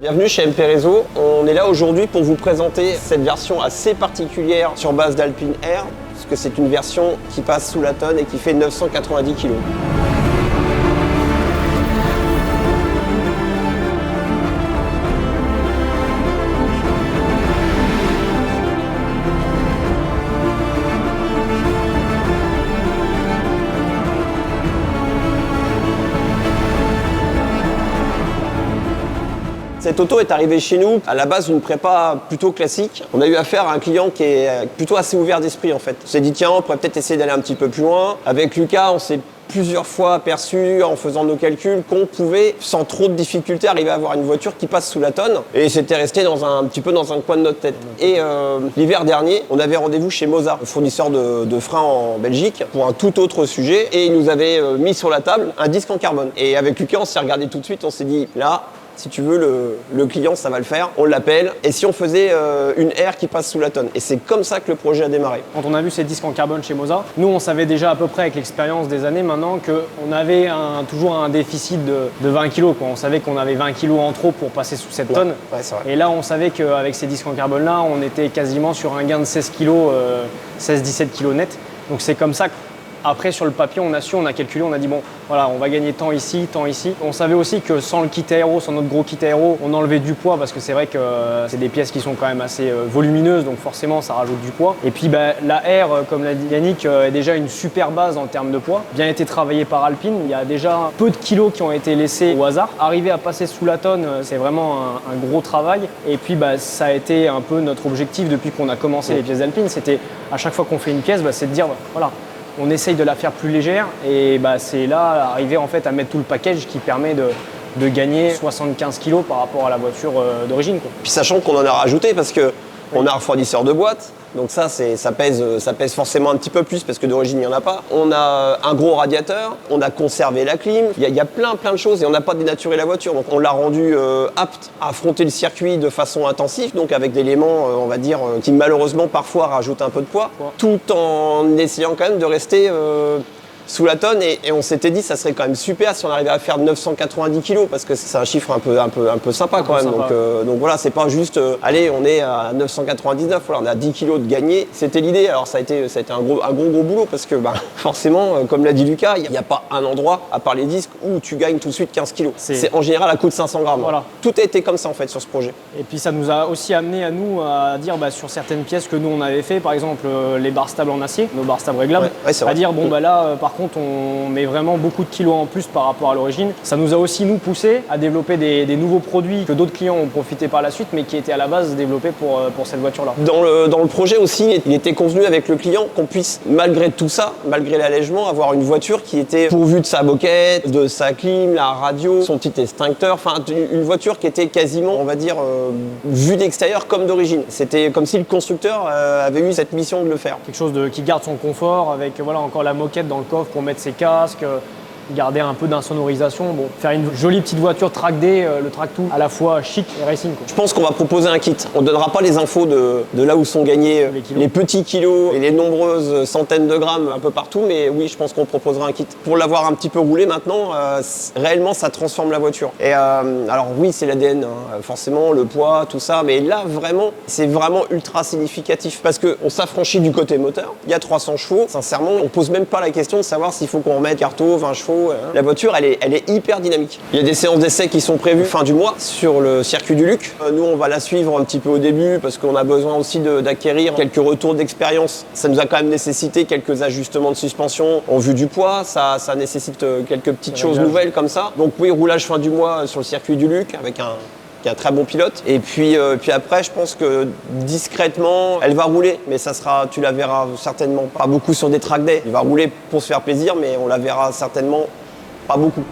Bienvenue chez MP Réseau. On est là aujourd'hui pour vous présenter cette version assez particulière sur base d'Alpine Air, parce que c'est une version qui passe sous la tonne et qui fait 990 kg. Cette auto est arrivée chez nous à la base d'une prépa plutôt classique. On a eu affaire à un client qui est plutôt assez ouvert d'esprit en fait. On s'est dit tiens, on pourrait peut-être essayer d'aller un petit peu plus loin. Avec Lucas, on s'est plusieurs fois aperçu en faisant nos calculs qu'on pouvait sans trop de difficultés arriver à avoir une voiture qui passe sous la tonne. Et c'était resté un petit peu dans un coin de notre tête. Et l'hiver dernier, on avait rendez-vous chez Mozart, le fournisseur de freins en Belgique, pour un tout autre sujet. Et il nous avait mis sur la table un disque en carbone. Et avec Lucas, on s'est regardé tout de suite, on s'est dit là, si tu veux, le client, ça va le faire. On l'appelle. Et si on faisait une R qui passe sous la tonne? Et c'est comme ça que le projet a démarré. Quand on a vu ces disques en carbone chez Mozart, nous, on savait déjà à peu près avec l'expérience des années maintenant qu'on avait toujours un déficit de 20 kg. On savait qu'on avait 20 kg en trop pour passer sous cette tonne. Ouais, c'est vrai. Et là, on savait qu'avec ces disques en carbone-là, on était quasiment sur un gain de 16 kg, 16-17 kg net. Donc c'est comme ça que après, sur le papier, on a calculé, on a dit bon, voilà, on va gagner tant ici, tant ici. On savait aussi que sans le kit aéro, sans notre gros kit aéro, on enlevait du poids parce que c'est vrai que c'est des pièces qui sont quand même assez volumineuses, donc forcément, ça rajoute du poids. Et puis, la R, comme l'a dit Yannick, est déjà une super base en termes de poids. Bien été travaillée par Alpine, il y a déjà peu de kilos qui ont été laissés au hasard. Arriver à passer sous la tonne, c'est vraiment un gros travail. Et puis, ça a été un peu notre objectif depuis qu'on a commencé les pièces d'Alpine. C'était à chaque fois qu'on fait une pièce, c'est de dire, voilà, on essaye de la faire plus légère et c'est là arriver en fait à mettre tout le package qui permet de gagner 75 kg par rapport à la voiture d'origine. Puis sachant qu'on en a rajouté parce que on a un refroidisseur de boîte, donc ça pèse forcément un petit peu plus parce que d'origine il n'y en a pas. On a un gros radiateur, on a conservé la clim, il y a plein de choses et on n'a pas dénaturé la voiture. Donc on l'a rendu apte à affronter le circuit de façon intensive, donc avec des éléments on va dire qui malheureusement parfois rajoutent un peu de poids, tout en essayant quand même de rester sous la tonne et on s'était dit ça serait quand même super si on arrivait à faire 990 kg parce que c'est un chiffre un peu sympa quand même. Donc voilà, c'est pas juste allez on est à 999, voilà, on a 10 kg de gagné, c'était l'idée. Alors ça a été un gros boulot parce que forcément comme l'a dit Lucas, il n'y a pas un endroit à part les disques où tu gagnes tout de suite 15 kg. C'est en général à coût de 500 grammes. Voilà. Tout a été comme ça en fait sur ce projet. Et puis ça nous a aussi amené à nous à dire sur certaines pièces que nous on avait fait, par exemple les barres stables en acier, nos barres stables réglables, à dire là par contre on met vraiment beaucoup de kilos en plus par rapport à l'origine. Ça nous a aussi nous poussé à développer des nouveaux produits que d'autres clients ont profité par la suite mais qui étaient à la base développés pour cette voiture-là. Dans le projet aussi, il était convenu avec le client qu'on puisse malgré tout ça, malgré l'allègement, avoir une voiture qui était pourvue de sa moquette, de sa clim, la radio, son petit extincteur, enfin une voiture qui était quasiment, on va dire, vue d'extérieur comme d'origine. C'était comme si le constructeur avait eu cette mission de le faire. Quelque chose qui garde son confort avec encore la moquette dans le coffre pour mettre ses casques, garder un peu d'insonorisation, faire une jolie petite voiture track day, le track tool à la fois chic et racing. Je pense qu'on va proposer un kit. On ne donnera pas les infos de là où sont gagnés les petits kilos et les nombreuses centaines de grammes un peu partout, mais oui, je pense qu'on proposera un kit. Pour l'avoir un petit peu roulé maintenant, réellement ça transforme la voiture. Et alors oui, c'est l'ADN, forcément, le poids, tout ça, mais là vraiment, c'est vraiment ultra significatif parce qu'on s'affranchit du côté moteur. Il y a 300 chevaux, sincèrement, on pose même pas la question de savoir s'il faut qu'on remette carto, 20 chevaux. La voiture, elle est hyper dynamique. Il y a des séances d'essai qui sont prévues fin du mois sur le circuit du Luc. Nous, on va la suivre un petit peu au début parce qu'on a besoin aussi d'acquérir quelques retours d'expérience. Ça nous a quand même nécessité quelques ajustements de suspension en vue du poids. Ça nécessite quelques petites choses nouvelles comme ça. Donc oui, roulage fin du mois sur le circuit du Luc avec un très bon pilote. Et puis après, je pense que discrètement, elle va rouler, mais tu la verras certainement pas beaucoup sur des track days. Il va rouler pour se faire plaisir, mais on la verra certainement pas beaucoup.